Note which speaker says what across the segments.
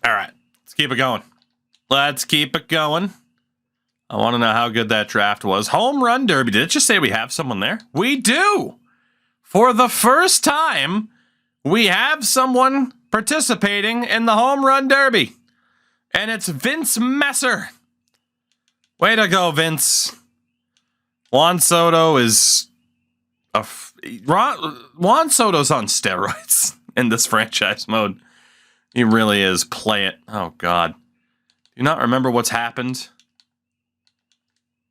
Speaker 1: All right, let's keep it going. Let's keep it going. I want to know how good that draft was. Home Run Derby. Did it just say we have someone there? We do. For the first time, we have someone participating in the Home Run Derby. And it's Vince Messer. Way to go, Vince. Juan Soto is... Juan Soto's on steroids in this franchise mode. He really is. Play it. Oh, God. Do you not remember what's happened?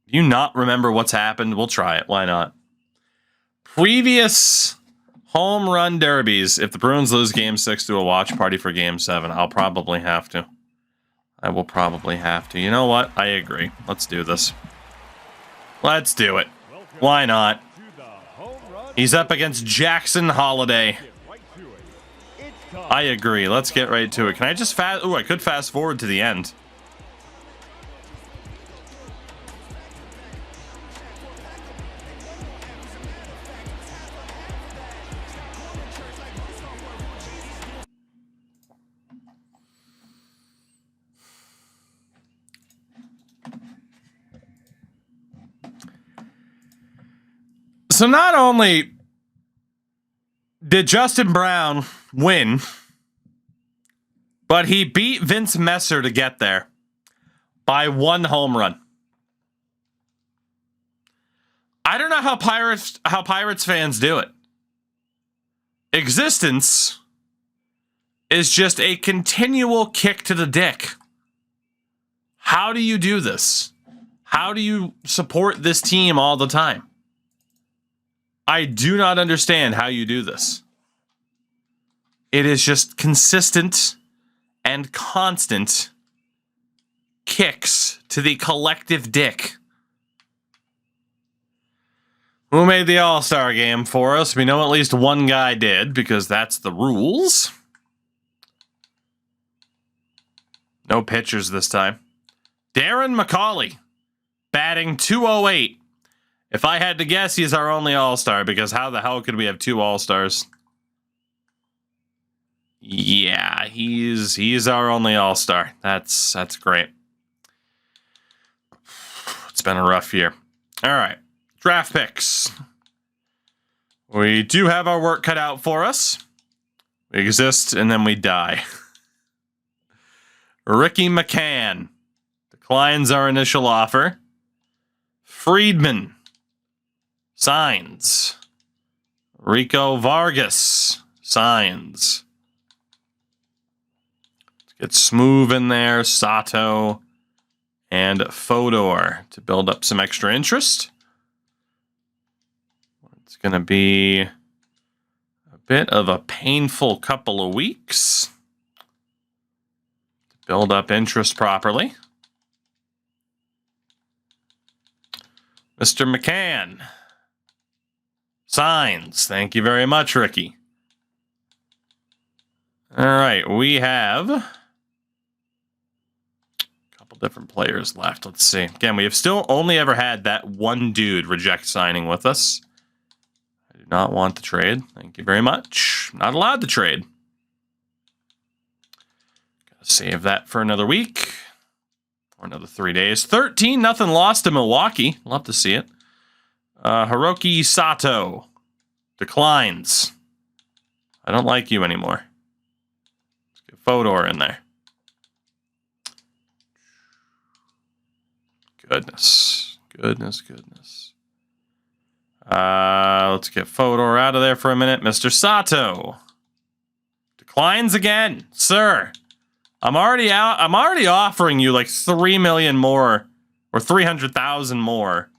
Speaker 1: Do you not remember what's happened? We'll try it. Why not? Previous home run derbies. If the Bruins lose Game 6 to a watch party for Game 7, I'll probably have to. I will probably have to. You know what? I agree. Let's do this. Let's do it. Why not? He's up against Jackson Holiday. I agree. Let's get right to it. Can I just fast... Ooh, I could fast forward to the end. So not only did Justin Brown win, but he beat Vince Messer to get there by 1 home run. I don't know how Pirates fans do it. Existence is just a continual kick to the dick. How do you do this? How do you support this team all the time? I do not understand how you do this. It is just consistent and constant kicks to the collective dick. Who made the All-Star game for us? We know at least one guy did, because that's the rules. No pitchers this time. Darren McCauley, batting .208. If I had to guess, he's our only All-Star, because how the hell could we have 2 All-Stars? Yeah, he's our only All-Star. That's great. It's been a rough year. All right, draft picks. We do have our work cut out for us. We exist, and then we die. Ricky McCann declines our initial offer. Friedman signs. Rico Vargas signs. Let's get Smooth in there, Sato, and Fodor to build up some extra interest. It's going to be a bit of a painful couple of weeks to build up interest properly. Mr. McCann signs. Thank you very much, Ricky. All right, we have a couple different players left. Let's see. Again, we have still only ever had that one dude reject signing with us. I do not want to trade. Thank you very much. Not allowed to trade. Gotta save that for another week. Or another 3 days. 13-0 loss to Milwaukee. Love to see it. Hiroki Sato declines. I don't like you anymore. Let's get Fodor in there. Goodness. Goodness. Let's get Fodor out of there for a minute. Mr. Sato declines again. Sir, I'm already out. I'm already offering you like 3 million more or 300,000 more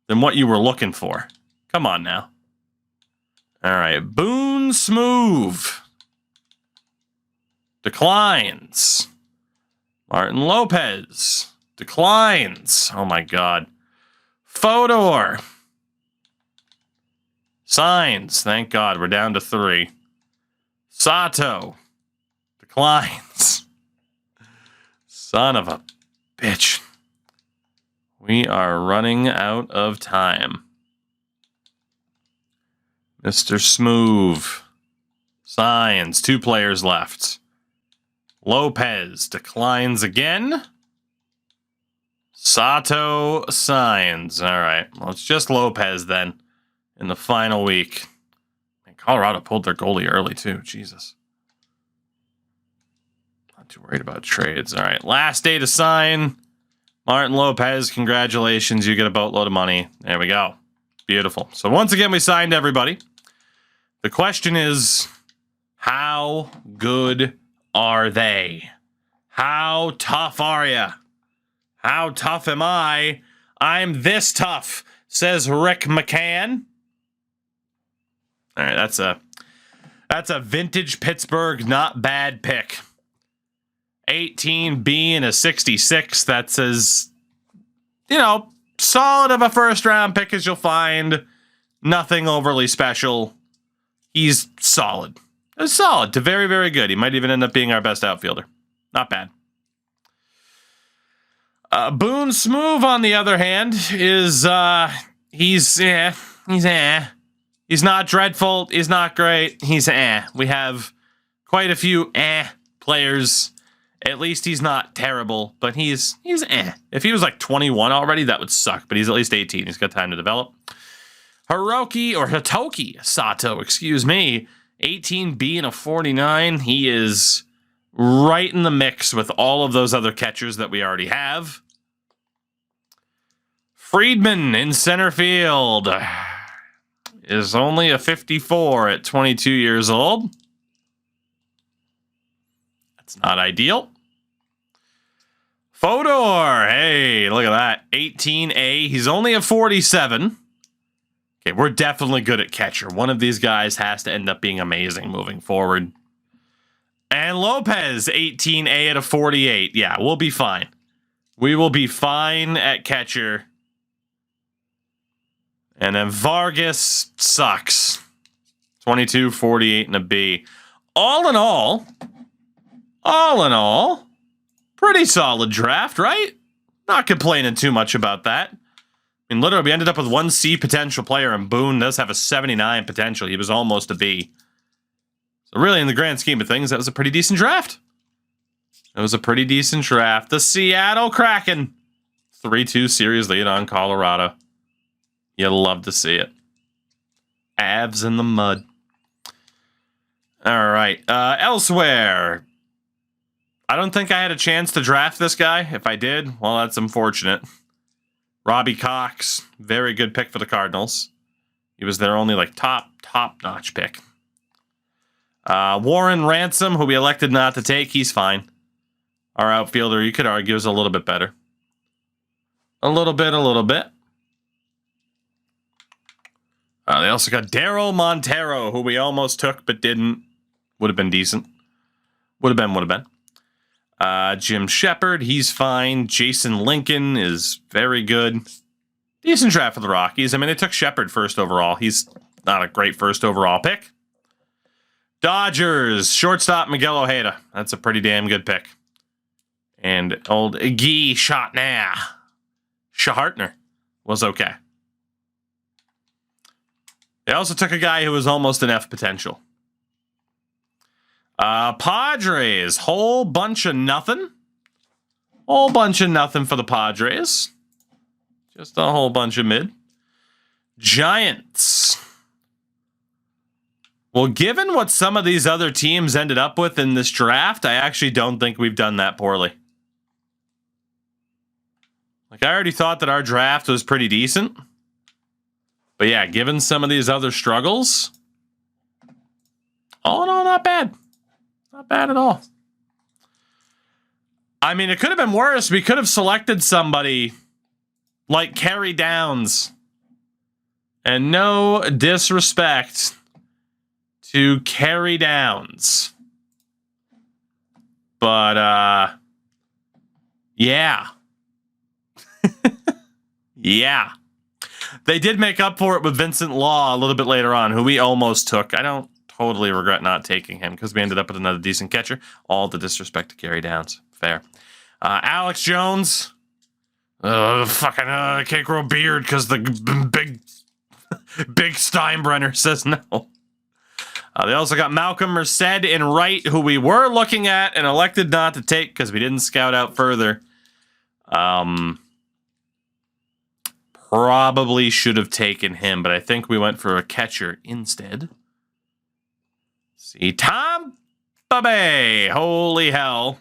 Speaker 1: than what you were looking for. Come on now. All right. Boone Smooth declines. Martin Lopez declines. Oh my God. Fodor signs. Thank God. We're down to 3. Sato declines. Son of a bitch. We are running out of time. Mr. Smooth signs. 2 players left. Lopez declines again. Sato signs. All right. Well, it's just Lopez then in the final week. Man, Colorado pulled their goalie early, too. Jesus. Not too worried about trades. All right. Last day to sign. Martin Lopez, congratulations. You get a boatload of money. There we go. Beautiful. So once again, we signed everybody. The question is, how good are they? How tough are you? How tough am I? I'm this tough, says Rick McCann. All right, that's a vintage Pittsburgh not bad pick. 18B and a 66. That's as, solid of a first round pick as you'll find. Nothing overly special. He's solid. Solid to very, very good. He might even end up being our best outfielder. Not bad. Boone Smoove, on the other hand, is he's not dreadful. He's not great. He's We have quite a few players. At least he's not terrible, but he's If he was like 21 already, that would suck. But he's at least 18. He's got time to develop. Hitoki Sato, 18B and a 49. He is right in the mix with all of those other catchers that we already have. Friedman in center field is only a 54 at 22 years old. That's not ideal. Fodor, hey, look at that. 18A, he's only a 47. Okay, we're definitely good at catcher. One of these guys has to end up being amazing moving forward. And Lopez, 18A at a 48. Yeah, we'll be fine. We will be fine at catcher. And then Vargas sucks. 22, 48, and a B. All in all, pretty solid draft, right? Not complaining too much about that. I mean, literally, we ended up with 1 C potential player, and Boone does have a 79 potential. He was almost a B. So really, in the grand scheme of things, that was a pretty decent draft. The Seattle Kraken. 3-2 series lead on Colorado. You'll love to see it. Avs in the mud. All right. Elsewhere. I don't think I had a chance to draft this guy. If I did, well, that's unfortunate. Robbie Cox, very good pick for the Cardinals. He was their only top-notch pick. Warren Ransom, who we elected not to take, he's fine. Our outfielder, you could argue, is a little bit better. A little bit. They also got Daryl Montero, who we almost took but didn't. Would have been decent. Would have been. Jim Shepard, he's fine. Jason Lincoln is very good. Decent draft for the Rockies. I mean, they took Shepard first overall. He's not a great first overall pick. Dodgers, shortstop Miguel Ojeda. That's a pretty damn good pick. And old Guy Shahartner was okay. They also took a guy who was almost an F potential. Padres, whole bunch of nothing. Whole bunch of nothing for the Padres. Just a whole bunch of mid. Giants. Well, given what some of these other teams ended up with in this draft, I actually don't think we've done that poorly. Like, I already thought that our draft was pretty decent. But yeah, given some of these other struggles, all in all, not bad. Not bad at all. I mean, it could have been worse. We could have selected somebody like Kerry Downs. And no disrespect to Kerry Downs. But, yeah. Yeah. They did make up for it with Vincent Law a little bit later on, who we almost took. I don't totally regret not taking him because we ended up with another decent catcher. All the disrespect to Kerry Downs. Fair. Alex Jones. I can't grow a beard because the big Steinbrenner says no. They also got Malcolm Merced in right, who we were looking at and elected not to take because we didn't scout out further. Probably should have taken him, but I think we went for a catcher instead. See, Tampa Bay. Holy hell.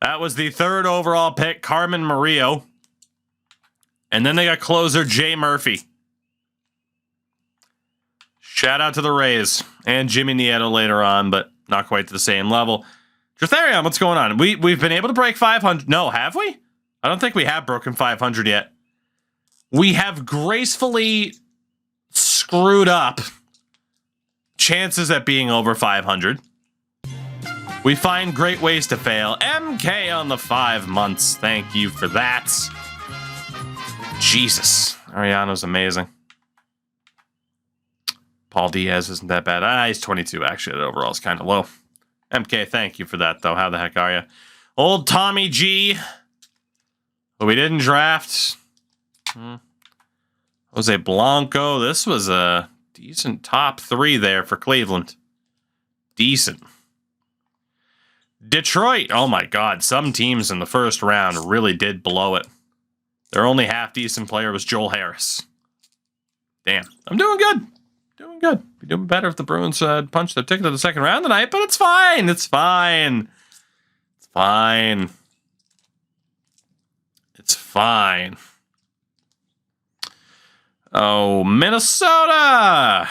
Speaker 1: That was the 3rd overall pick, Carmen Murillo. And then they got closer Jay Murphy. Shout out to the Rays and Jimmy Nieto later on, but not quite to the same level. Dratharion, what's going on? We've been able to break 500. No, have we? I don't think we have broken 500 yet. We have gracefully screwed up chances at being over 500. We find great ways to fail. MK on the 5 months. Thank you for that. Jesus. Ariano's amazing. Paul Diaz isn't that bad. He's 22, actually. That overall is kind of low. MK, thank you for that, though. How the heck are you? Old Tommy G, who we didn't draft. Jose Blanco. This was a decent top 3 there for Cleveland. Decent. Detroit. Oh, my God. Some teams in the first round really did blow it. Their only half-decent player was Joel Harris. Damn. I'm doing good. Doing good. Be doing better if the Bruins punched their ticket to the second round tonight, but it's fine. It's fine. It's fine. It's fine. Oh, Minnesota.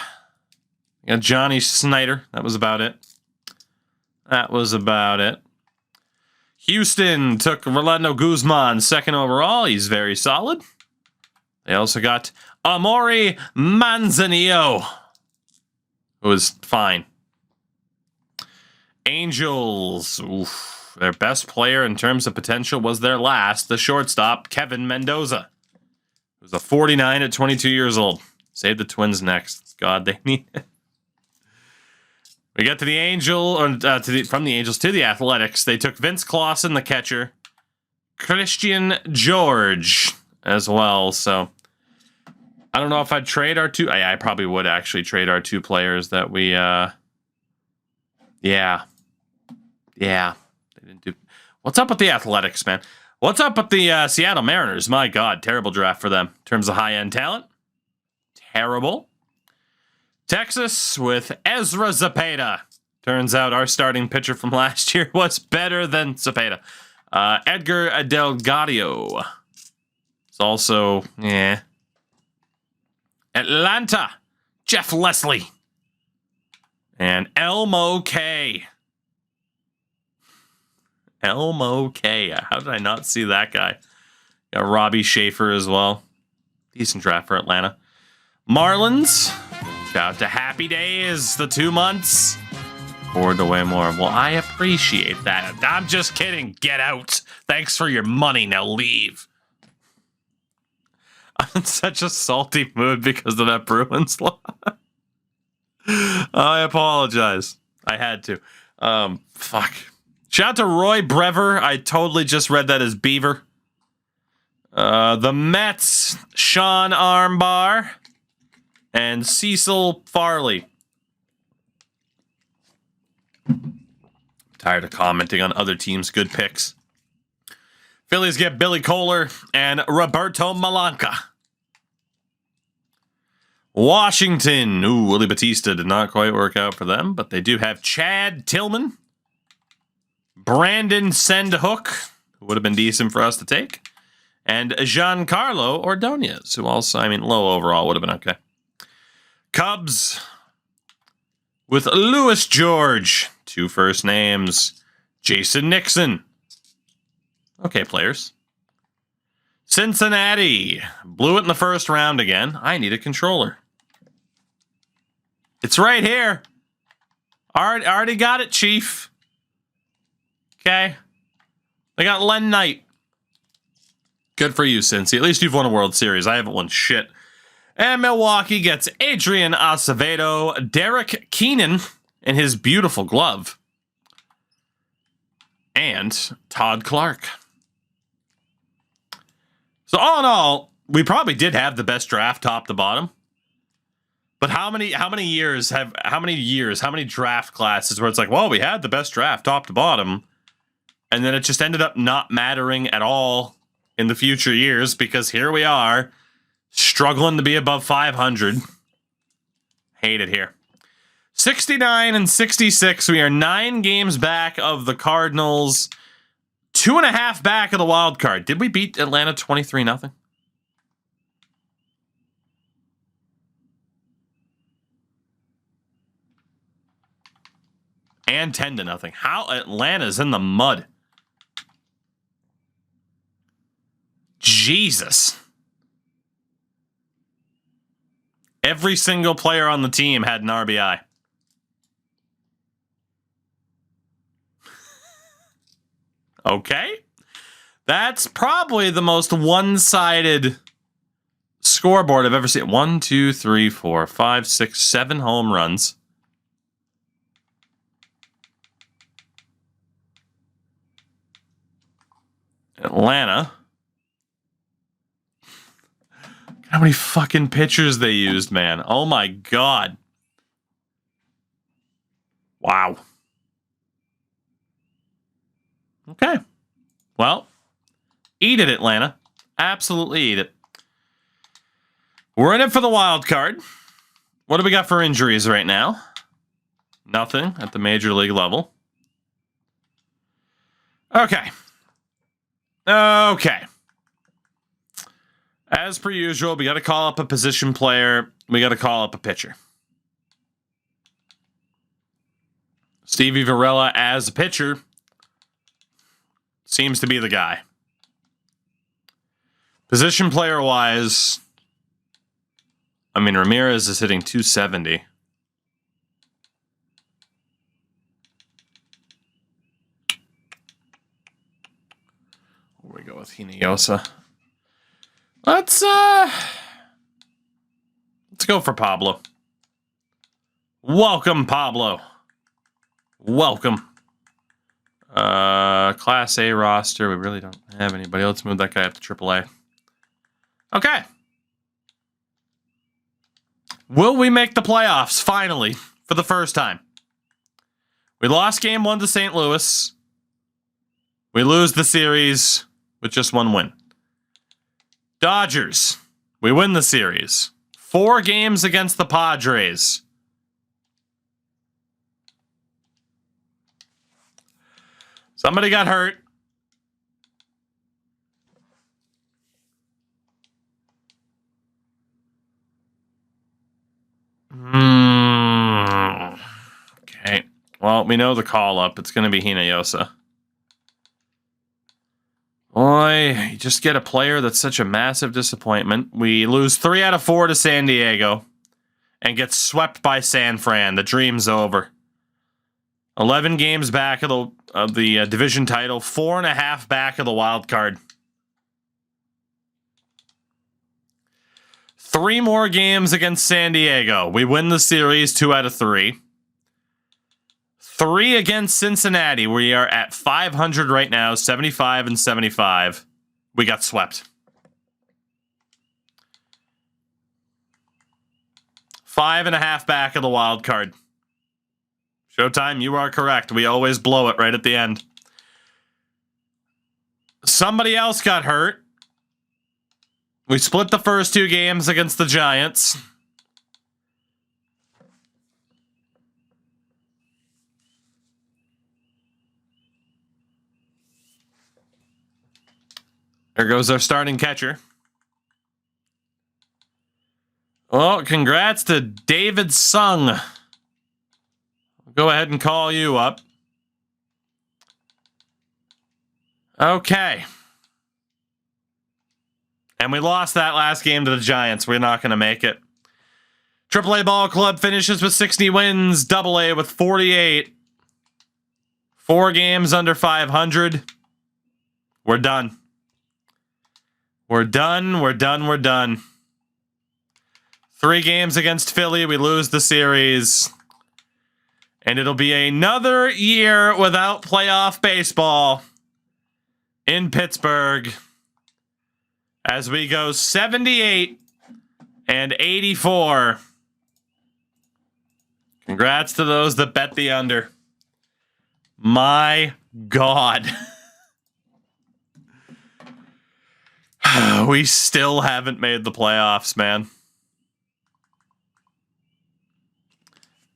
Speaker 1: You got Johnny Snyder. That was about it. Houston took Rolando Guzman, 2nd overall. He's very solid. They also got Amori Manzanillo, who was fine. Angels, oof, their best player in terms of potential was their last, the shortstop, Kevin Mendoza. He was a 49 at 22 years old. Save the Twins next. God, they need it. We get to the from the Angels to the Athletics. They took Vince Clausen, the catcher, Christian George as well. So I don't know if I'd trade our 2. I probably would actually trade our 2 players that we. Yeah. They didn't do. What's up with the Athletics, man? What's up with the Seattle Mariners? My God, terrible draft for them in terms of high-end talent. Terrible. Texas with Ezra Zapata. Turns out our starting pitcher from last year was better than Zapata. Edgar Delgadio. It's also, Atlanta, Jeff Leslie. And Elmo K. Elmo K. How did I not see that guy? Got Robbie Schaefer as well. Decent draft for Atlanta. Marlins. Shout out to Happy Days, the 2 months. Forward to way more. Well, I appreciate that. I'm just kidding. Get out. Thanks for your money. Now leave. I'm in such a salty mood because of that Bruins loss. I apologize. I had to. Fuck. Shout out to Roy Brever. I totally just read that as Beaver. The Mets, Sean Armbar. And Cecil Farley. Tired of commenting on other teams' good picks. Phillies get Billy Kohler and Roberto Malanca. Washington. Ooh, Willie Batista did not quite work out for them, but they do have Chad Tillman. Brandon Sendhook, who would have been decent for us to take. And Giancarlo Ordonez, who also, low overall would have been okay. Cubs with Louis George. 2 first names. Jason Nixon. Okay, players. Cincinnati. Blew it in the first round again. I need a controller. It's right here. Already got it, Chief. Okay. They got Len Knight. Good for you, Cincy. At least you've won a World Series. I haven't won shit. And Milwaukee gets Adrian Acevedo, Derek Keenan in his beautiful glove, and Todd Clark. So all in all, we probably did have the best draft top to bottom. But how many draft classes where it's like, well, we had the best draft top to bottom, and then it just ended up not mattering at all in the future years because here we are struggling to be above 500. Hate it here. 69 and 66. We are 9 games back of the Cardinals. 2.5 back of the wild card. Did we beat Atlanta 23-0? And 10-0. How Atlanta's in the mud. Jesus. Every single player on the team had an RBI. Okay. That's probably the most one-sided scoreboard I've ever seen. 1, 2, 3, 4, 5, 6, 7 home runs. Atlanta. How many fucking pitchers they used, man. Oh my God. Wow. Okay. Well, eat it, Atlanta. Absolutely eat it. We're in it for the wild card. What do we got for injuries right now? Nothing at the major league level. Okay. Okay. As per usual, we got to call up a position player. We got to call up a pitcher. Stevie Varela as a pitcher seems to be the guy. Position player-wise, I mean, Ramirez is hitting 270. Where we go with Hinojosa. Let's go for Pablo. Welcome, Pablo. Welcome. Class A roster. We really don't have anybody. Let's move that guy up to AAA. Okay. Will we make the playoffs finally for the first time? We lost game 1 to St. Louis. We lose the series with just 1 win. Dodgers. We win the series. 4 games against the Padres. Somebody got hurt. Okay. Well, we know the call up. It's going to be Hinojosa. Boy, you just get a player that's such a massive disappointment. We lose 3 out of 4 to San Diego and get swept by San Fran. The dream's over. 11 games back of the division title, 4.5 back of the wild card. 3 more games against San Diego. We win the series 2 out of 3. 3 against Cincinnati. We are at 500 right now, 75 and 75. We got swept. 5.5 back of the wild card. Showtime, you are correct. We always blow it right at the end. Somebody else got hurt. We split the first 2 games against the Giants. There goes our starting catcher. Well, congrats to David Sung. I'll go ahead and call you up. Okay. And we lost that last game to the Giants. We're not going to make it. AAA Ball Club finishes with 60 wins. AA with 48. 4 games under 500. We're done. We're done. We're done. We're done. 3 games against Philly. We lose the series. And it'll be another year without playoff baseball in Pittsburgh as we go 78 and 84 Congrats to those that bet the under. My God. We still haven't made the playoffs, man.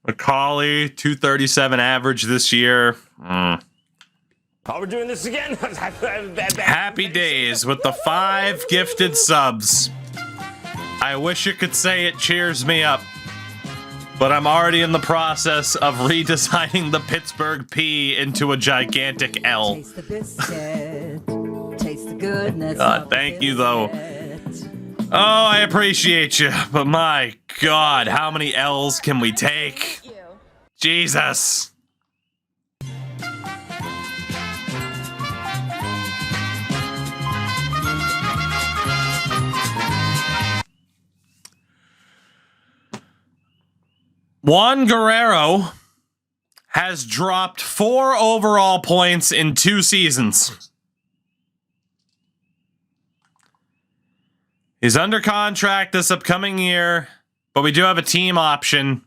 Speaker 1: Macaulay, 237 average this year.
Speaker 2: Oh, we're doing this again.
Speaker 1: Happy days with the 5 gifted subs. I wish you could say it cheers me up, but I'm already in the process of redesigning the Pittsburgh P into a gigantic L.
Speaker 3: Taste the biscuit. Taste the goodness.
Speaker 1: God, thank you, though. Oh, I appreciate you, but my God, how many L's can we take? Jesus. Juan Guerrero has dropped 4 overall points in 2 seasons. He's under contract this upcoming year, but we do have a team option.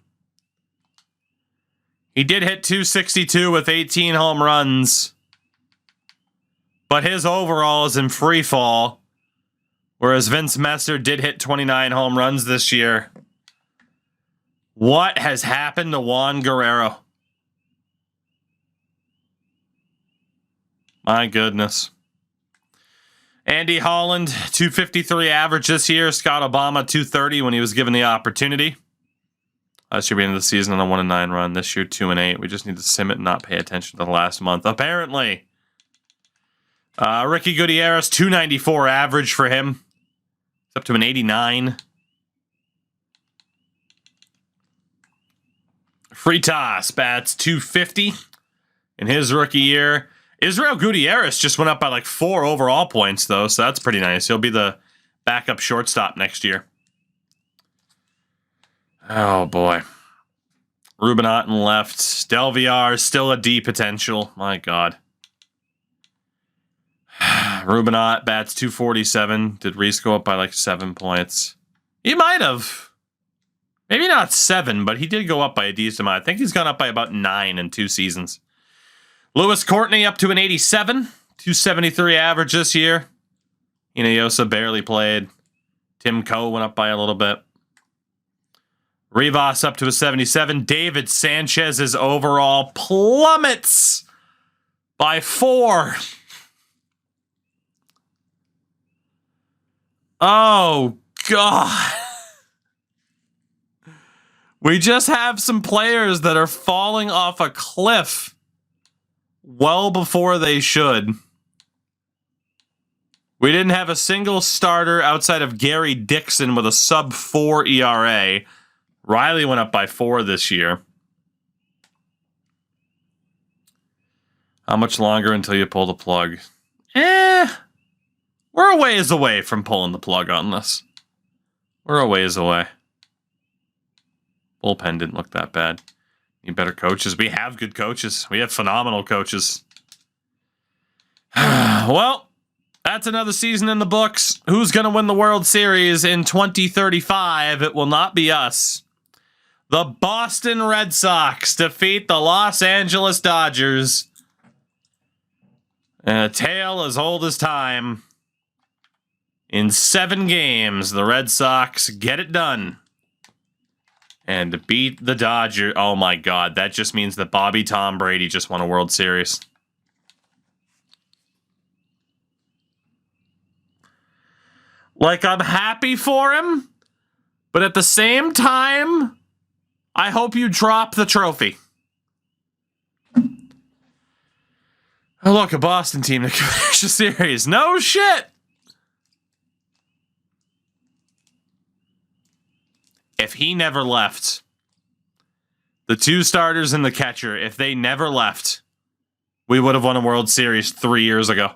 Speaker 1: He did hit 262 with 18 home runs, but his overall is in free fall, whereas Vince Messer did hit 29 home runs this year. What has happened to Juan Guerrero? My goodness. Andy Holland, 253 average this year. Scott Obama, 230 when he was given the opportunity. Last year, beginning of the season on a 1-9 run. This year, 2-8. We just need to sim it and not pay attention to the last month, apparently. Ricky Gutierrez, 294 average for him. It's up to an 89. Fritas bats 250 in his rookie year. Israel Gutierrez just went up by like 4 overall points, though, so that's pretty nice. He'll be the backup shortstop next year. Oh, boy. Ruben Otten left. Del Villar still a D potential. My God. Ruben Ott bats 247. Did Reese go up by like 7 points? He might have. Maybe not 7, but he did go up by a decent amount. I think he's gone up by about 9 in 2 seasons. Lewis Courtney up to an 87. 273 average this year. Inayosa barely played. Tim Coe went up by a little bit. Rivas up to a 77. David Sanchez's overall plummets by 4. Oh, God. We just have some players that are falling off a cliff well before they should. We didn't have a single starter outside of Gary Dixon with a sub-4 ERA. Riley went up by 4 this year. How much longer until you pull the plug? We're a ways away from pulling the plug on this. We're a ways away. Bullpen didn't look that bad. Need better coaches. We have good coaches. We have phenomenal coaches. Well, that's another season in the books. Who's going to win the World Series in 2035? It will not be us. The Boston Red Sox defeat the Los Angeles Dodgers. And a tale as old as time. In 7 games, the Red Sox get it done. And beat the Dodgers. Oh my God, that just means that Bobby Tom Brady just won a World Series. Like, I'm happy for him, but at the same time, I hope you drop the trophy. Oh, look, a Boston team that can finish a series. No shit! If he never left, the 2 starters and the catcher, if they never left, we would have won a World Series 3 years ago.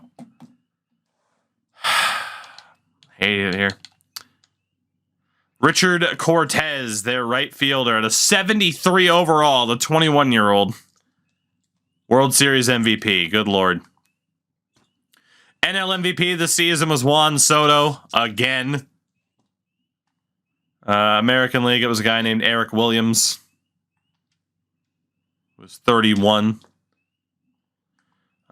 Speaker 1: Hate it here. Richard Cortez, their right fielder, at a 73 overall, the 21-year-old. World Series MVP. Good Lord. NL MVP this season was Juan Soto again. American League, it was a guy named Eric Williams. was 31.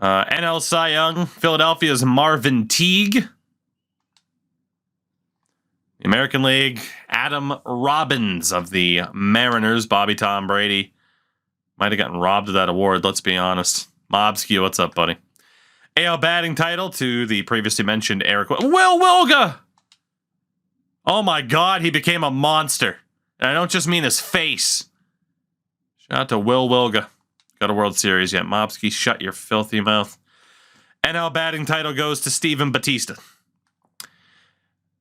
Speaker 1: NL Cy Young, Philadelphia's Marvin Teague. The American League, Adam Robbins of the Mariners. Bobby Tom Brady might have gotten robbed of that award, let's be honest. Mobsky, what's up, buddy? AL batting title to the previously mentioned Eric Will Wilga. Oh my God, he became a monster. And I don't just mean his face. Shout out to Will Wilga. Got a World Series yet. Mobsky, shut your filthy mouth. NL batting title goes to Steven Batista.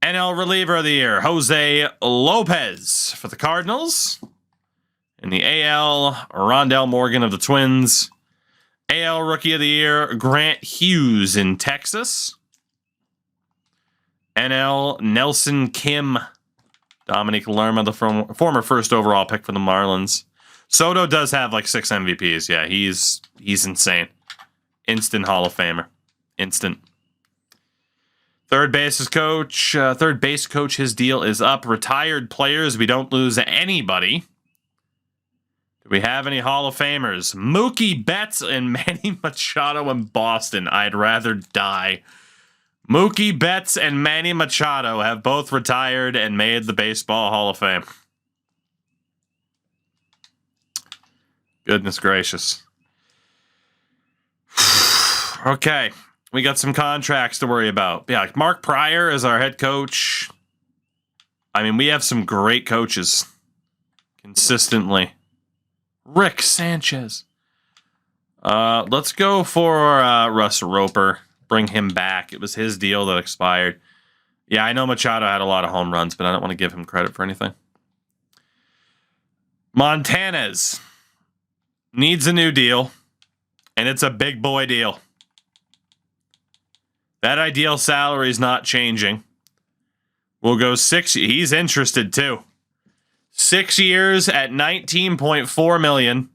Speaker 1: NL reliever of the year, Jose Lopez for the Cardinals. In the AL, Rondell Morgan of the Twins. AL rookie of the year, Grant Hughes in Texas. NL, Nelson Kim. Dominic Lerma, the former first overall pick for the Marlins. Soto does have like 6 MVPs. Yeah, he's insane. Instant Hall of Famer. Instant. Third base coach, his deal is up. Retired players, we don't lose anybody. Do we have any Hall of Famers? Mookie Betts and Manny Machado in Boston. I'd rather die. Mookie Betts and Manny Machado have both retired and made the Baseball Hall of Fame. Goodness gracious. Okay. We got some contracts to worry about. Yeah, like Mark Pryor is our head coach. I mean, we have some great coaches. Consistently. Rick Sanchez. Let's go for Russ Roper. Bring him back. It was his deal that expired. Yeah, I know Machado had a lot of home runs, but I don't want to give him credit for anything. Montanez needs a new deal, and it's a big boy deal. That ideal salary is not changing. We'll go 6. He's interested too. 6 years at $19.4 million.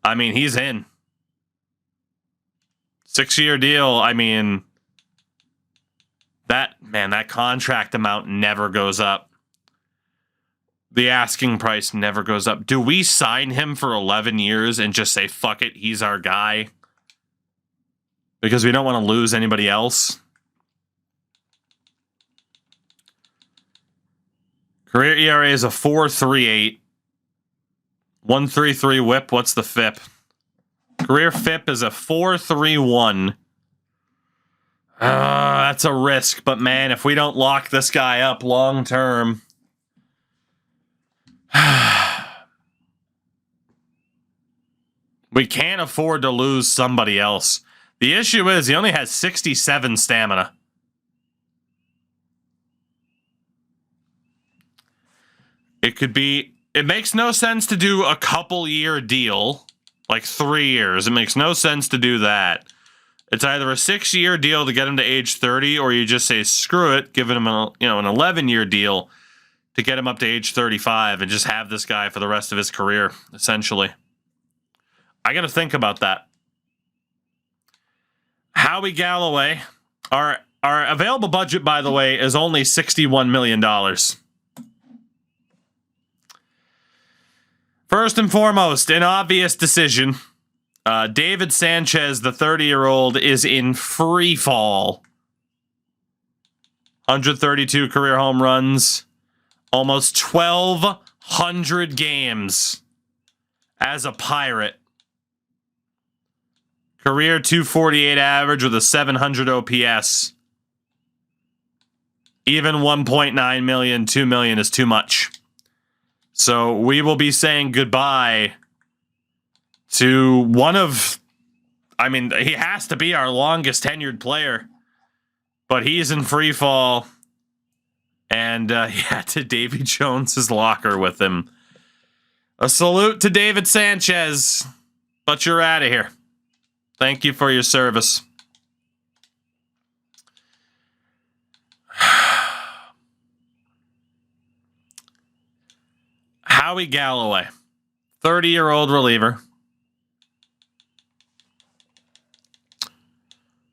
Speaker 1: I mean, he's in. 6-year deal. I mean, that contract amount never goes up. The asking price never goes up. Do we sign him for 11 years and just say, fuck it, he's our guy? Because we don't want to lose anybody else? Career ERA is a 4.38. 1.33 whip. What's the FIP? Career FIP is a 4.31. That's a risk. But man, if we don't lock this guy up long term... we can't afford to lose somebody else. The issue is he only has 67 stamina. It makes no sense to do a couple year deal, like 3 years. It makes no sense to do that. It's either a 6-year deal to get him to age 30, or you just say screw it, giving him an 11-year deal to get him up to age 35 and just have this guy for the rest of his career, essentially. I got to think about that. Howie Galloway, our available budget, by the way, is only $61 million. First and foremost, an obvious decision. David Sanchez, the 30-year-old, is in free fall. 132 career home runs. Almost 1,200 games as a Pirate. Career 248 average with a 700 OPS. Even 1.9 million, 2 million is too much. So we will be saying goodbye to one of... I mean, he has to be our longest tenured player. But he's in free fall. And to Davy Jones's locker with him. A salute to David Sanchez. But you're out of here. Thank you for your service. Howie Galloway, 30-year-old reliever.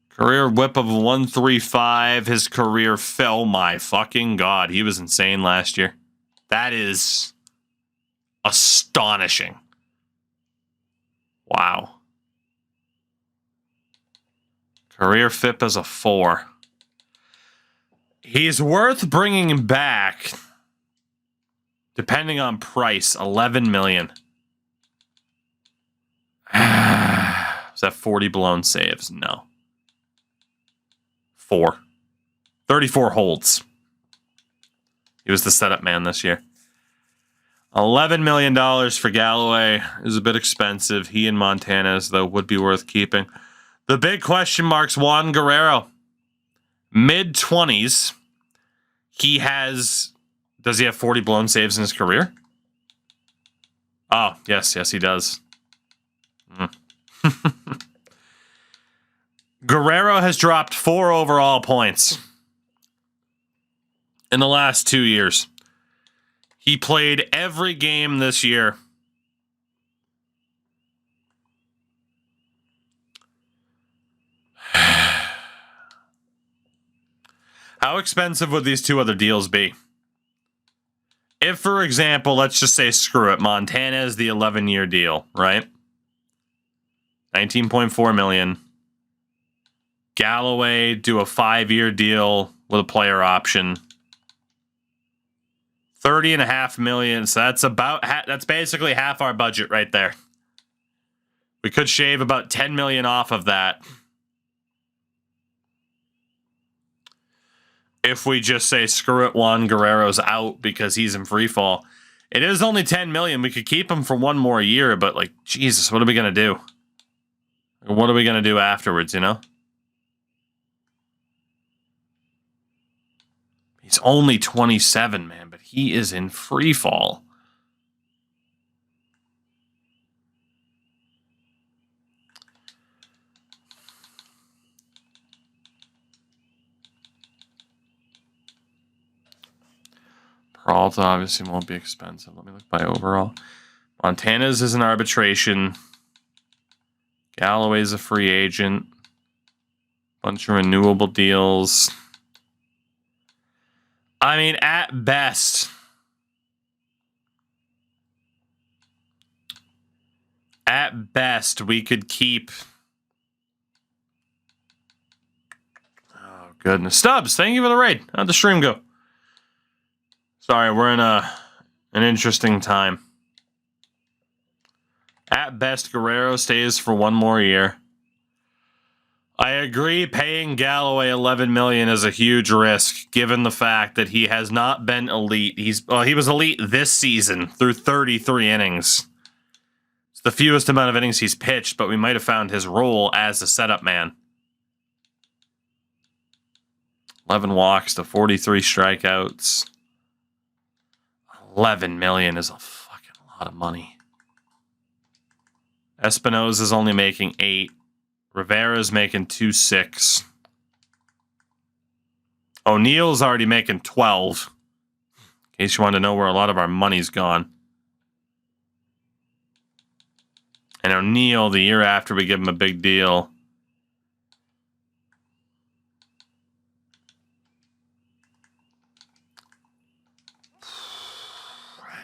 Speaker 1: Career whip of 135. His career fell. My fucking God. He was insane last year. That is astonishing. Wow. Career FIP as a 4. He's worth bringing back, depending on price, $11 million. Is that 40 blown saves? No. 4. 34 holds. He was the setup man this year. $11 million for Galloway is a bit expensive. He and Montanez, though, would be worth keeping. The big question mark's Juan Guerrero. Mid-20s. He has... Does he have 40 blown saves in his career? Oh, yes, he does. Guerrero has dropped 4 overall points in the last 2 years. He played every game this year. How expensive would these 2 other deals be? If, for example, let's just say screw it, Montana's the 11-year deal, right? $19.4 million. Galloway do a 5-year deal with a player option. $30.5 million. So that's basically half our budget right there. We could shave about $10 million off of that. If we just say screw it, Juan Guerrero's out because he's in free fall. It is only $10 million. We could keep him for 1 more year, but like, Jesus, what are we going to do? What are we going to do afterwards, you know? He's only 27, man, but he is in free fall. Peralta obviously won't be expensive. Let me look by overall. Montana's is an arbitration. Galloway's a free agent. Bunch of renewable deals. I mean, at best, we could keep. Oh, goodness. Stubbs, thank you for the raid. How'd the stream go? Sorry, we're in an interesting time. At best, Guerrero stays for 1 more year. I agree paying Galloway $11 million is a huge risk, given the fact that he has not been elite. He was elite this season through 33 innings. It's the fewest amount of innings he's pitched, but we might have found his role as a setup man. 11 walks to 43 strikeouts. $11 million is a fucking lot of money. Espinosa's only making 8. Rivera's making 2.6. O'Neill's already making 12. In case you want to know where a lot of our money's gone. And O'Neill, the year after we give him a big deal.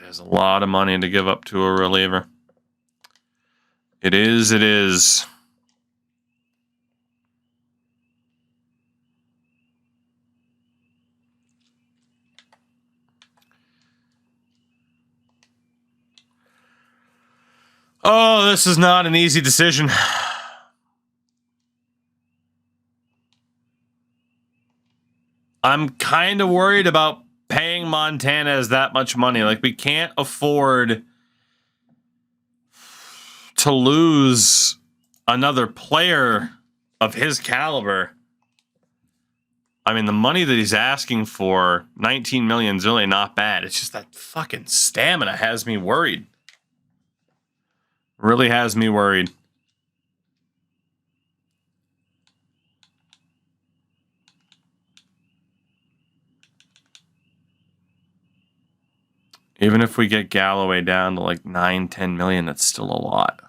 Speaker 1: There's a lot of money to give up to a reliever. It is. Oh, this is not an easy decision. I'm kind of worried about paying Montana's that much money. Like, we can't afford to lose another player of his caliber. I mean, the money that he's asking for, $19 million, is really not bad. It's just that fucking stamina has me worried. Really has me worried. Even if we get Galloway down to like 9-10 million, that's still a lot.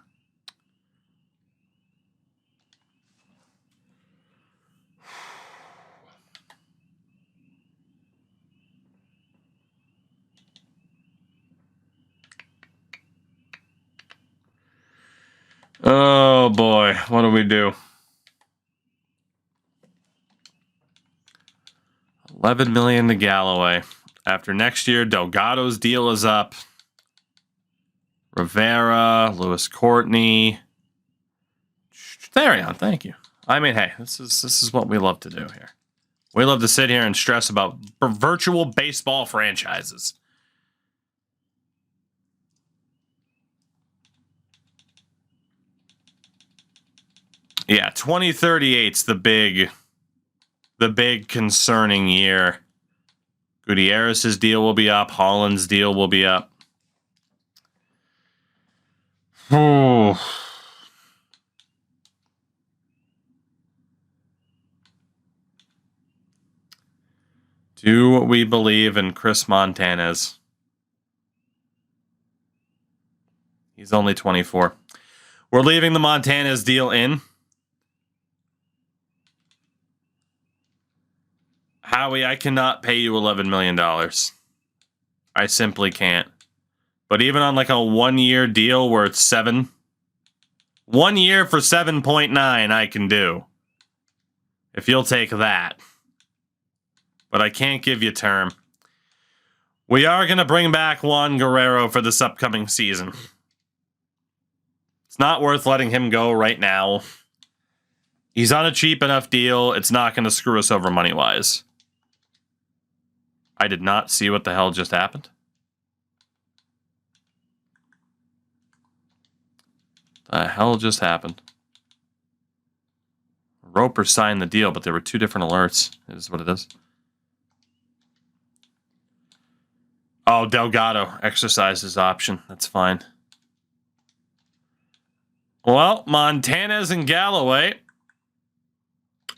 Speaker 1: Oh boy, what do we do? 11 million to Galloway. After next year, Delgado's deal is up. Rivera, Lewis Courtney. Therion, thank you. I mean, hey, this is what we love to do here. We love to sit here and stress about virtual baseball franchises. Yeah, 2038's the big concerning year. Gutierrez's deal will be up. Holland's deal will be up. Oh. Do we believe in Chris Montanez? He's only 24. We're leaving the Montanez deal in. Howie, I cannot pay you $11 million. I simply can't. But even on like a 1 year deal where it's 7, 1 year for 7.9, I can do. If you'll take that. But I can't give you term. We are going to bring back Juan Guerrero for this upcoming season. It's not worth letting him go right now. He's on a cheap enough deal. It's not going to screw us over money-wise. I did not see what the hell just happened. The hell just happened? Roper signed the deal, but there were 2 different alerts. It is what it is. Oh, Delgado exercised his option. That's fine. Well, Montanez and Galloway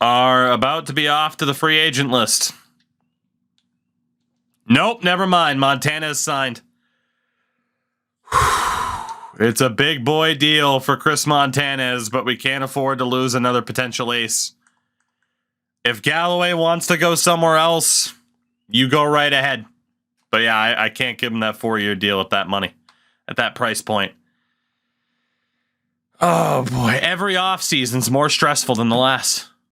Speaker 1: are about to be off to the free agent list. Nope, never mind. Montanez signed. It's a big boy deal for Chris Montanez, but we can't afford to lose another potential ace. If Galloway wants to go somewhere else, you go right ahead. But yeah, I can't give him that 4-year deal at that money, at that price point. Oh boy, every offseason's more stressful than the last.